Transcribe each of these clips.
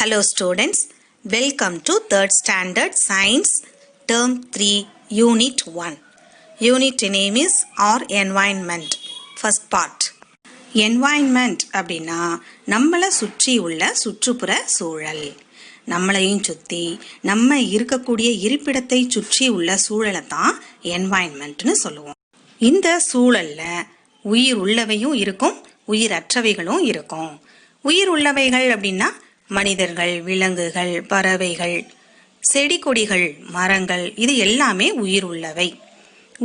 Hello students, welcome to 3rd Standard Science Term 3 Unit 1. Unit name is our Environment. First part. Environment அப்படின்னா நம்மளை சுற்றி உள்ள சுற்றுப்புற சூழல். நம்மளையும் சுற்றி நம்ம இருக்கக்கூடிய இருப்பிடத்தை சுற்றி உள்ள சூழலை தான் என்வாயன்மெண்ட்னு சொல்லுவோம். இந்த சூழல்ல உயிர் உள்ளவையும் இருக்கும், உயிரற்றவைகளும் இருக்கும். உயிர் உள்ளவைகள் அப்படின்னா மனிதர்கள், விலங்குகள், பறவைகள், செடி கொடிகள், மரங்கள், இது எல்லாமே உயிர் உள்ளவை.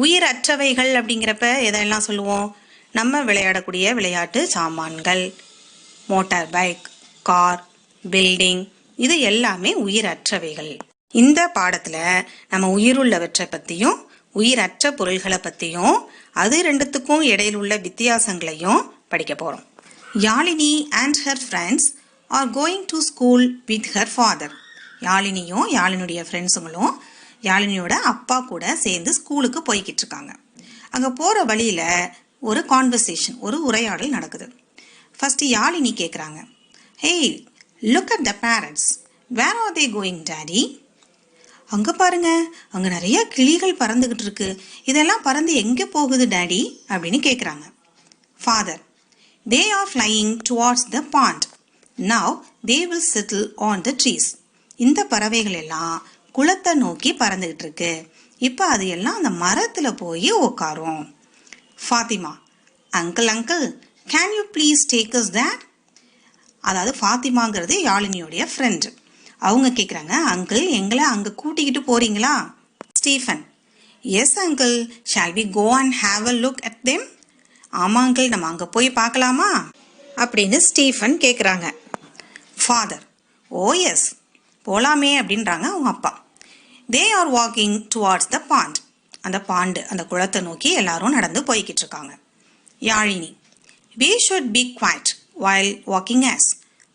உயிர் அற்றவைகள் அப்படிங்கிறப்ப எதெல்லாம் சொல்லுவோம்? நம்ம விளையாடக்கூடிய விளையாட்டு சாமான்கள், மோட்டார் பைக், கார், பில்டிங், இது எல்லாமே உயிர் அற்றவைகள். இந்த பாடத்துல நம்ம உயிர் உள்ளவற்றை பத்தியும் உயிரற்ற பொருள்களை பத்தியும் அது ரெண்டுத்துக்கும் இடையில் உள்ள வித்தியாசங்களையும் படிக்க போறோம். Yazhini and her friends are going to school with her father. யாழினியும் யாழினுடைய ஃப்ரெண்ட்ஸுங்களும் யாழினியோட அப்பா கூட சேர்ந்து ஸ்கூலுக்கு போய்கிட்டு இருக்காங்க. அங்கே போகிற வழியில் ஒரு கான்வர்சேஷன், ஒரு உரையாடல் நடக்குது. ஃபர்ஸ்ட் யாழினி கேட்குறாங்க, hey, look at the parents, where are they going daddy? அங்கே பாருங்க, அங்கே நிறைய கிளிகள் பறந்துக்கிட்டு இருக்கு, இதெல்லாம் பறந்து எங்கே போகுது டாடி அப்படின்னு கேட்குறாங்க. Father, they are flying towards the pond. Now they will settle on the trees. இந்த பறவைகள் எல்லாம் குளத்தை நோக்கி பறந்துகிட்டு இருக்கு. இப்போ அது எல்லாம் அந்த மரத்துல போய் உட்காரும். Fathima, uncle uncle, can you please take us there? அதாவது ஃபாத்திமாங்கிறது யாழினியோடைய ஃப்ரெண்டு. அவங்க கேட்குறாங்க, அங்கிள் எங்களை அங்கே கூட்டிக்கிட்டு போறீங்களா? Stephen, yes uncle, shall we go and have a look at them? ஆமாம் அங்கிள், நம்ம அங்கே போய் பார்க்கலாமா அப்படின்னு ஸ்டீஃபன் கேட்குறாங்க. ஃபாதர், ஓ எஸ், போகலாமே அப்படின்றாங்க அவங்க அப்பா. They are walking towards the bond. அந்த பாண்டு, அந்த குளத்தை நோக்கி எல்லாரும் நடந்து போய்கிட்டு இருக்காங்க. Yazhini, we should be quiet while walking as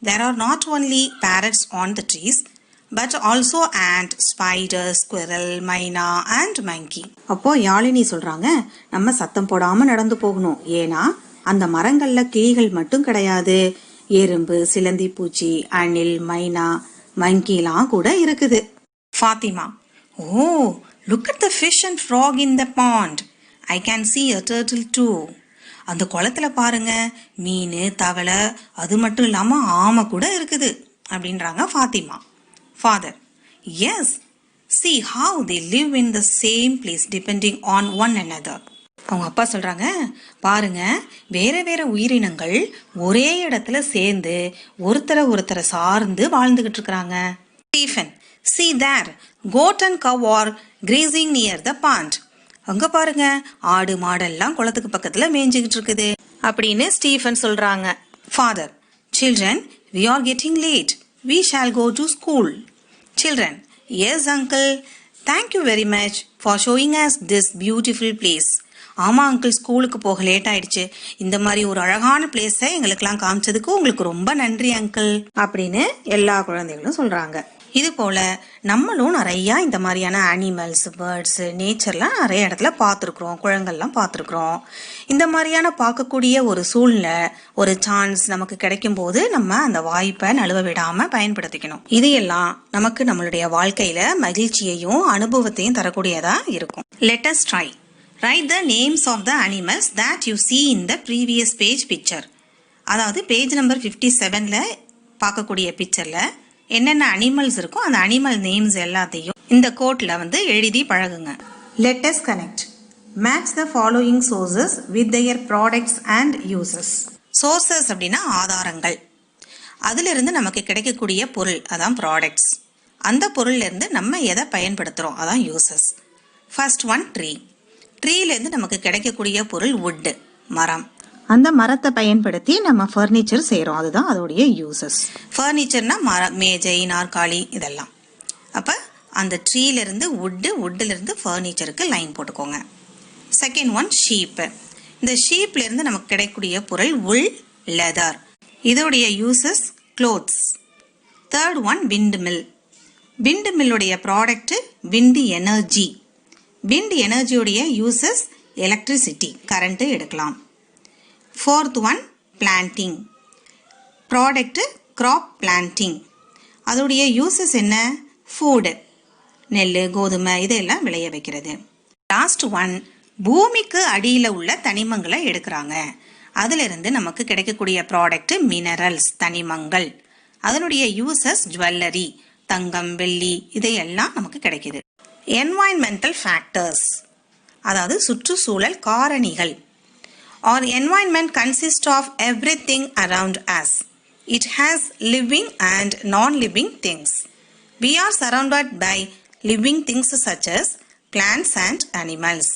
there are not only parrots on the trees but also ant, spider, squirrel, மைனா and monkey. அப்போ யாழினி சொல்றாங்க, நம்ம சத்தம் போடாம நடந்து போகணும், ஏன்னா அந்த மரங்கள்ல கிளிகள் மட்டும் கிடையாது, எறும்பு, சிலந்தி பூச்சி, அணில், மைனா, மங்கிலாம் கூட இருக்குது. Fathima, oh, look at the fish and frog in the pond. I can see a turtle too. அந்த குளத்துல பாருங்க, மீன், தவளை, அது மட்டும் இல்லாம ஆமை கூட இருக்குது அப்படின்றாங்க Fathima. Father, yes, see how they live in the same place depending on one another. அவங்க அப்பா சொல்றாங்க, பாருங்க, வேற வேற உயிரினங்கள் ஒரே இடத்துல சேர்ந்து ஒருத்தரை சார்ந்து வாழ்ந்துகிட்டு இருக்காங்க. Stephen, see there, goat and cow are grazing near the pond. அங்க பாருங்க, ஆடு மாடெல்லாம் குளத்துக்கு பக்கத்துல மேய்ஞ்சுகிட்டு இருக்குது அப்படின்னு ஸ்டீஃபன் சொல்றாங்க. Father, children, we are getting late. We shall go to school. Children, yes uncle, thank you very much for showing us this beautiful place. ஆமா அங்கிள், ஸ்கூலுக்கு போக லேட் ஆயிடுச்சு, இந்த மாதிரி ஒரு அழகான பிளேஸை எங்களுக்கெல்லாம் காமிச்சதுக்கு உங்களுக்கு ரொம்ப நன்றி அங்கிள் அப்படின்னு எல்லா குழந்தைகளும் சொல்றாங்க. இது போல நம்மளும் நிறைய இந்த மாதிரியான அனிமல்ஸ், பேர்ட்ஸ், நேச்சர்லாம் நிறைய இடத்துல பார்த்துருக்குறோம், குழந்தைகள்லாம் பார்த்துருக்குறோம். இந்த மாதிரியான பார்க்கக்கூடிய ஒரு சூழ்நிலை, ஒரு சான்ஸ் நமக்கு கிடைக்கும் போது நம்ம அந்த வாய்ப்பை நழுவ விடாம பயன்படுத்திக்கணும். இது எல்லாம் நமக்கு நம்மளுடைய வாழ்க்கையில மகிழ்ச்சியையும் அனுபவத்தையும் தரக்கூடியதா இருக்கும். Let us try. Write the names of the animals that you see in the previous page picture. அதாவது பேஜ் நம்பர் 57ல பார்க்கக்கூடிய பிக்சர்ல என்னென்ன அனிமல்ஸ் இருக்கோ அந்த அனிமல் நேம்ஸ் எல்லாத்தையும் இந்த கோட்ல எழுதி பழகுங்க. Let us connect. Match the following sources with their products and uses. Sources அப்படின்னா ஆதாரங்கள். அதிலிருந்து நமக்கு கிடைக்கக்கூடிய பொருள், அதான் ப்ராடக்ட்ஸ். அந்த பொருள்ல இருந்து நம்ம எதை பயன்படுத்துறோம், அதான் யூசஸ். First one, tree. ட்ரீலேருந்து நமக்கு கிடைக்கக்கூடிய பொருள் வுட், மரம். அந்த மரத்தை பயன்படுத்தி நம்ம ஃபர்னிச்சர் செய்கிறோம், அதுதான் அதோடைய யூசஸ். ஃபர்னிச்சர்னா மரம், மேஜை, நாற்காலி, இதெல்லாம். அப்போ அந்த ட்ரீலேருந்து வுட்டிலேருந்து ஃபர்னிச்சருக்கு லைன் போட்டுக்கோங்க. Second one, sheep. இந்த ஷீப்லேருந்து நமக்கு கிடைக்கக்கூடிய பொருள் உல், லெதர். இதோடைய uses clothes. Third one, wind mill. Wind மில்லுடைய ப்ராடக்ட் விண்ட் எனர்ஜி. விண்ட் எனர்ஜியோடைய யூசஸ் எலக்ட்ரிசிட்டி, கரண்ட்டு எடுக்கலாம். Fourth one, planting. Product crop planting. அதோடைய யூசஸ் என்ன? ஃபுட், நெல், கோதுமை இதெல்லாம் விளைய வைக்கிறது. லாஸ்ட் ஒன், பூமிக்கு அடியில் உள்ள தனிமங்களை எடுக்கிறாங்க. அதிலிருந்து நமக்கு கிடைக்கக்கூடிய ப்ராடக்ட் மினரல்ஸ், தனிமங்கள். அதனுடைய யூசஸ் ஜுவல்லரி, தங்கம், வெள்ளி இதையெல்லாம் நமக்கு கிடைக்குது. என்வாயன்மெண்டல் ஃபேக்டர்ஸ், அதாவது சுற்றுச்சூழல் காரணிகள். Our environment consists of everything around us. It has living and non-living things. We are surrounded by living things such as plants and animals,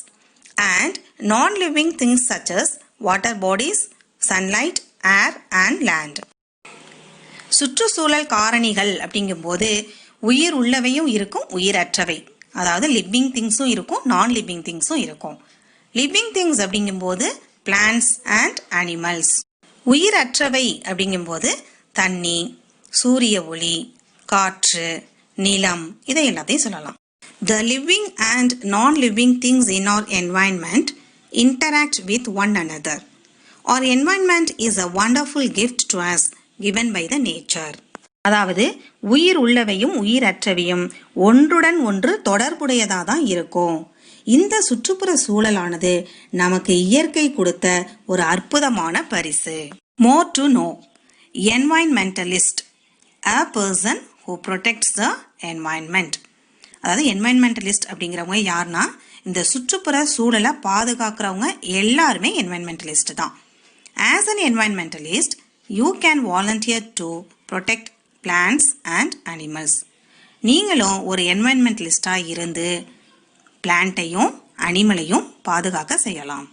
and non-living things such as water bodies, sunlight, air and land. சுற்றுச்சூழல் காரணிகள் அப்படிங்கும்போது உயிர் உள்ளவையும் இருக்கும், உயிரற்றவை. அதாவது living திங்ஸும் இருக்கும், நான் living திங்ஸும் இருக்கும். Living things அப்படிங்கும்போது பிளான்ட்ஸ் அண்ட் அனிமல்ஸ். உயிரற்றவை அப்படிங்கும்போது தண்ணி, சூரிய ஒளி, காற்று, நிலம் இதை எல்லாத்தையும் சொல்லலாம். The living and non-living things in our environment interact with one another. Our environment is a wonderful gift to us given by the nature. அதாவது உயிர் உள்ளவையும் உயிரற்றவையும் ஒன்றுடன் ஒன்று தொடர்புடையதாக தான் இருக்கும். இந்த சுற்றுப்புற சூழலானது நமக்கு இயற்கை கொடுத்த ஒரு அற்புதமான பரிசு. More to know. Environmentalist, a person who protects the environment. அதாவது என்வாயன்மெண்டலிஸ்ட் அப்படிங்கிறவங்க யாருன்னா இந்த சுற்றுப்புற சூழலை பாதுகாக்கிறவங்க எல்லாருமே என்வாயன்மெண்டலிஸ்ட் தான். As an environmentalist, you can volunteer to protect plants and animals. நீங்களும் ஒரு என்வாயன்மெண்டலிஸ்டாக இருந்து பிளான்ட்டையும் அனிமலையும் பாதுகாக்க செய்யலாம்.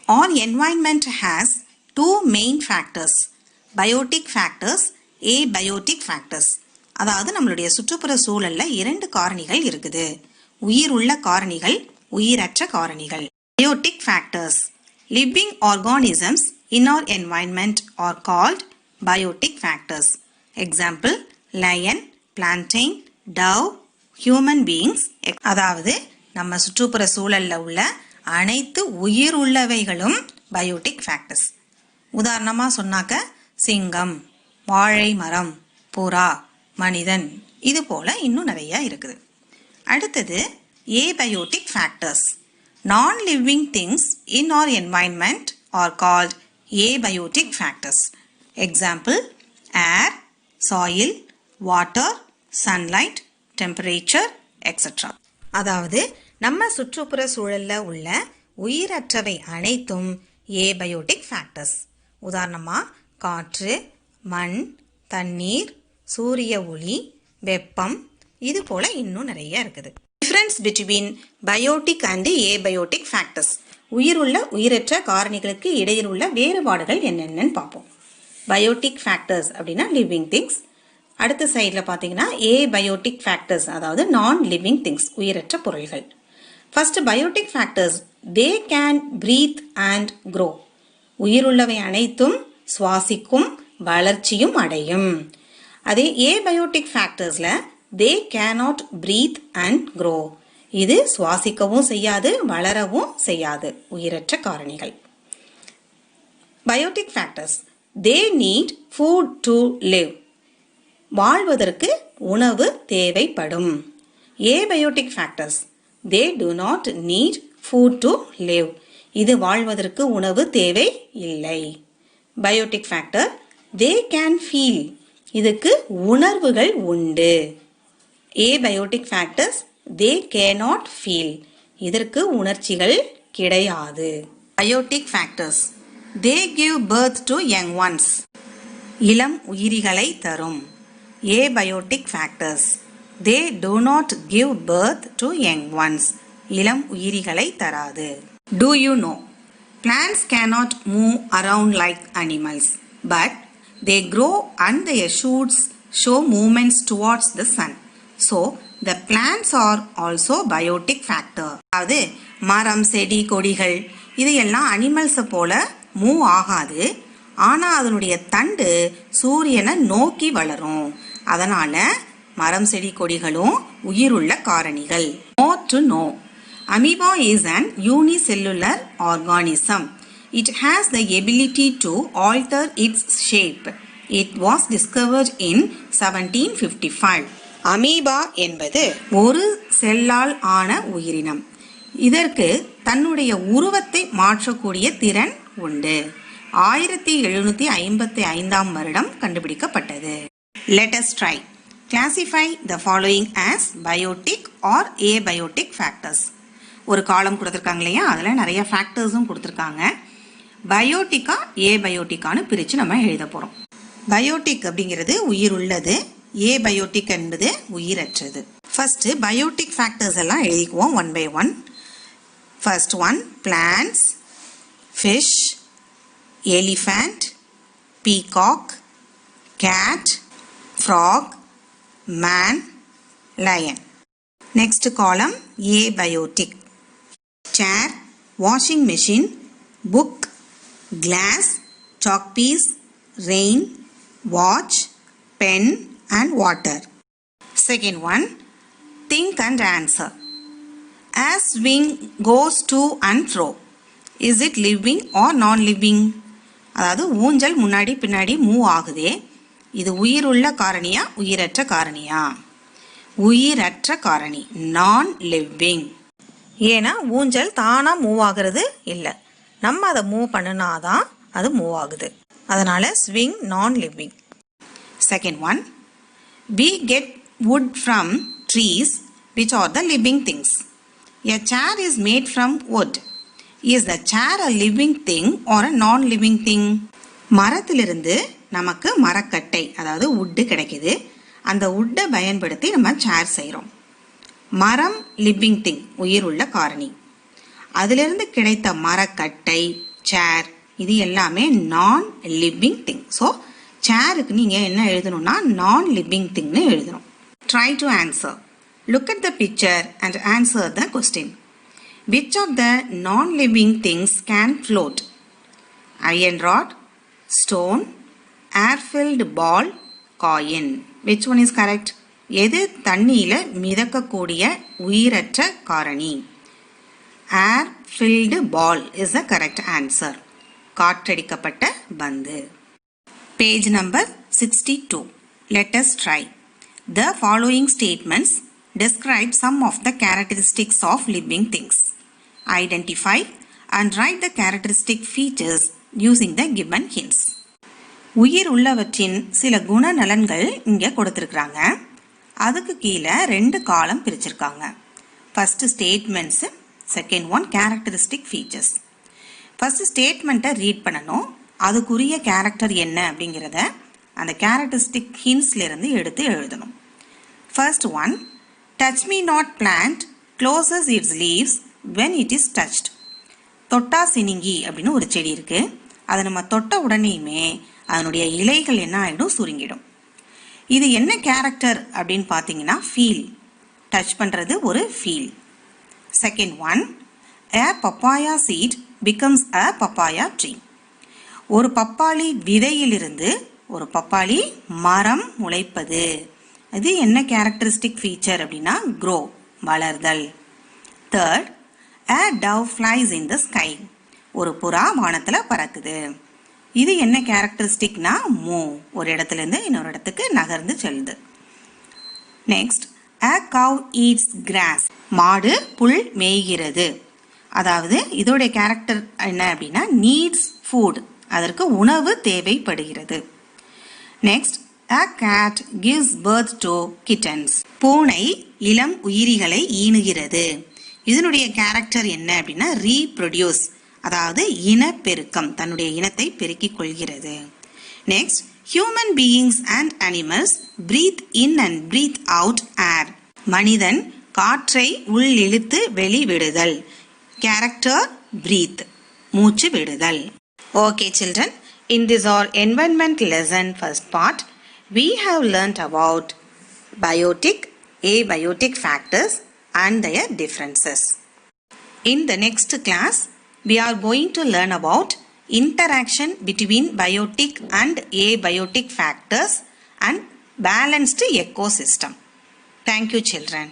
Our environment has two main factors, biotic factors, abiotic factors. அதாவது நம்மளுடைய சுற்றுப்புற சூழல்ல இரண்டு காரணிகள் இருக்குது. உயிர் உள்ள காரணிகள், உயிரற்ற காரணிகள். Biotic factors. Living organisms in our environment are called biotic factors. Example, lion, plantain, dove, human beings. அதாவது நம்ம சுற்றுப்புற சூழல்ல உள்ள அனைத்து உயிர் உள்ளவைகளும் பயோட்டிக் ஃபேக்டர்ஸ். உதாரணமா சொன்னாக்க சிங்கம், வாழை மரம், புறா, மனிதன், இது போல இன்னும் நிறைய இருக்குது. அடுத்தது abiotic factors. Non living things in our environment are called abiotic factors. Example, air, soil, water, sunlight, temperature etcetera. அதாவது நம்ம சுற்றுப்புற சூழல்ல உள்ள உயிரற்றவை அனைத்தும் ஏபயோட்டிக் ஃபேக்டர்ஸ். உதாரணமா காற்று, மண், தண்ணீர், சூரிய ஒளி, வெப்பம், இது போல இன்னும் நிறைய இருக்குது. Difference between biotic and abiotic factors. உயிருள்ள உயிரற்ற காரணிகளுக்கு இடையில் உள்ள வேறுபாடுகள் என்னென்னு பார்ப்போம். பயோட்டிக் ஃபேக்டர்ஸ் அப்படின்னா லிவிங் திங்ஸ். அடுத்த சைடில் பார்த்தீங்கன்னா ஏபயோட்டிக் ஃபேக்டர்ஸ், அதாவது நான் லிவிங் திங்ஸ், உயிரற்ற பொருள்கள். First biotic factors, they can breathe and grow. உயிருள்ளவை அனைத்தும் சுவாசிக்கும், வளர்ச்சியும் அடையும். அதே ஏபயோட்டிக் ஃபேக்டர்ஸில் they cannot breathe and grow. இது சுவாசிக்கவும் செய்யாது, வளரவும் செய்யாது, உயிரற்ற காரணிகள். Biotic factors, they need food to live. வாழ்வதற்கு உணவு தேவைப்படும். Abiotic factors, they do not need food to live. இது வாழ்வதற்கு உணவு தேவை இல்லை. Biotic factor, they can feel. இதுக்கு உணர்வுகள் உண்டு. Abiotic factors, they cannot feel. இதற்கு உணர்ச்சிகள் கிடையாது. Biotic factors, they give birth to young once. இளம் உயிரிகளை தரும். Abiotic factors, they do not give birth to young ones. இளம் உயிரிகளை தராது. Do you know? Plants cannot move around like animals, but they grow and their shoots show movements towards the sun. So, the plants are also biotic factor. அதாவது மரம், செடி, கொடிகள் இதையெல்லாம் அனிமல்ஸை போல move ஆகாது. ஆனால் அதனுடைய தண்டு சூரியனை நோக்கி வளரும். அதனால மரம், செடி, கொடிகளும் உயிருள்ள காரணிகள். More to know. Amoeba is an unicellular organism. It has the ability to alter its shape It was discovered in 1755. Amoeba என்பது ஒரு செல்லால் ஆன உயிரினம். இதற்கு தன்னுடைய உருவத்தை மாற்றக்கூடிய திறன் உண்டு. 1755 வருடம் கண்டுபிடிக்கப்பட்டது. Let us try. Classify the following as biotic or abiotic factors. ஒரு காலம் கொடுத்துருக்காங்க இல்லையா, அதில் நிறைய ஃபேக்டர்ஸும் கொடுத்துருக்காங்க. பயோட்டிக்கா ஏபயோட்டிக்கான்னு பிரித்து நம்ம எழுத போகிறோம். பயோட்டிக் அப்படிங்கிறது உயிர் உள்ளது, ஏபயோட்டிக் என்பது உயிரற்றது. ஃபர்ஸ்ட் பயோட்டிக் ஃபேக்டர்ஸ் எல்லாம் எழுதிக்குவோம் one by one. First one plants, fish, elephant, peacock, cat, frog, man, lion. Next column abiotic. Chair, washing machine, book, glass, chalk piece, rain, watch, pen and water. Second one, think and answer. As wing goes to and fro, is it living or non-living? அதாவது ஊஞ்சல் முன்னாடி பின்னாடி move ஆகுதே, இது உயிருள்ள காரணியா உயிரற்ற காரணியா? உயிரற்ற காரணி, நான் லிவிங். ஏன்னா ஊஞ்சல் தானா மூவ் ஆகுறது இல்லை, நம்ம அதை மூவ் பண்ணினாதான் அது மூவ் ஆகுது. அதனால ஸ்விங் நான் living. Second one, we get wood from trees which are the living things. A chair is made from wood. Is the chair a living thing or a non-living thing? மரத்திலிருந்து நமக்கு மரக்கட்டை அதாவது உட்டு கிடைக்குது. அந்த உட்டை பயன்படுத்தி நம்ம சேர் செய்கிறோம். மரம் லிவிங் திங், உயிர் உள்ள காரணி. அதிலிருந்து கிடைத்த மரக்கட்டை, சேர், இது எல்லாமே நான் லிவிங் திங். ஸோ சேருக்கு நீங்கள் என்ன எழுதணும்னா நான் லிவிங் திங்னு எழுதணும். Try to answer. Look at the picture and answer the question. Which of the non living things can float? Iron rod, stone, air-filled ball, coin. Which one is correct? எது தண்ணியில மிதக்கக்கூடிய உயிரற்ற காரணி? Air-filled ball is the correct answer. காற்றடிக்கப்பட்ட பந்து. Page number 62. Let us try. The following statements describe some of the characteristics of living things. Identify and write the characteristic features using the given hints. உயிர் உள்ளவற்றின் சில குணநலன்கள் இங்கே கொடுத்துருக்குறாங்க. அதுக்கு கீழே 2 காலம் பிரிச்சிருக்காங்க. First statements, second one characteristic features. First ஸ்டேட்மெண்ட்டை read பண்ணணும். அதுக்குரிய கேரக்டர் என்ன அப்படிங்கிறத அந்த கேரக்டரிஸ்டிக் ஹின்ஸ்லேருந்து எடுத்து எழுதணும். First one, touch me not plant closes it's leaves when it is touched. தொட்டா சினிங்கி அப்படின்னு ஒரு செடி இருக்குது. அதை நம்ம தொட்ட உடனேயுமே அதனுடைய இலைகள் என்ன ஆகிடும், சுருங்கிடும். இது என்ன கேரக்டர் அப்படின்னு பார்த்தீங்கன்னா ஃபீல். டச் பண்ணுறது ஒரு feel. Second one, a papaya seed becomes a papaya tree. ஒரு பப்பாளி விதையிலிருந்து ஒரு பப்பாளி மரம் முளைப்பது. இது என்ன கேரக்டரிஸ்டிக் ஃபீச்சர் அப்படின்னா க்ரோ, வளர்தல். Third, a dove flies in the sky. ஒரு புறா வானத்தில் பறக்குது. இது என்ன கேரக்டரிஸ்டிக்னா மூவ், ஒரு இடத்துலேருந்து இன்னொரு இடத்துக்கு நகர்ந்து செல்லுது. Next, a cow eats grass. மாடு புல் மேய்கிறது. அதாவது இதோடைய கேரக்டர் என்ன அப்படின்னா நீட்ஸ் ஃபுட், அதற்கு உணவு தேவைப்படுகிறது. Next, a cat gives birth to kittens. பூனை இளம் உயிரிகளை ஈனுகிறது. இதனுடைய கேரக்டர் என்ன அப்படின்னா ரீப்ரொடியூஸ், அதாவது இனப்பெருக்கம், தன்னுடைய இனத்தை பெருக்கிக் கொள்கிறது. Next, human beings and animals breathe in and breathe out air. மனிதன் காற்றை உள் இழுத்து வெளிவிடுதல். கேரக்டர் பிரீத், மூச்சு விடுதல். Okay children, in this our environment lesson first part we have learnt about biotic, abiotic factors and their differences. In the next class we are going to learn about interaction between biotic and abiotic factors and balanced ecosystem. Thank you children.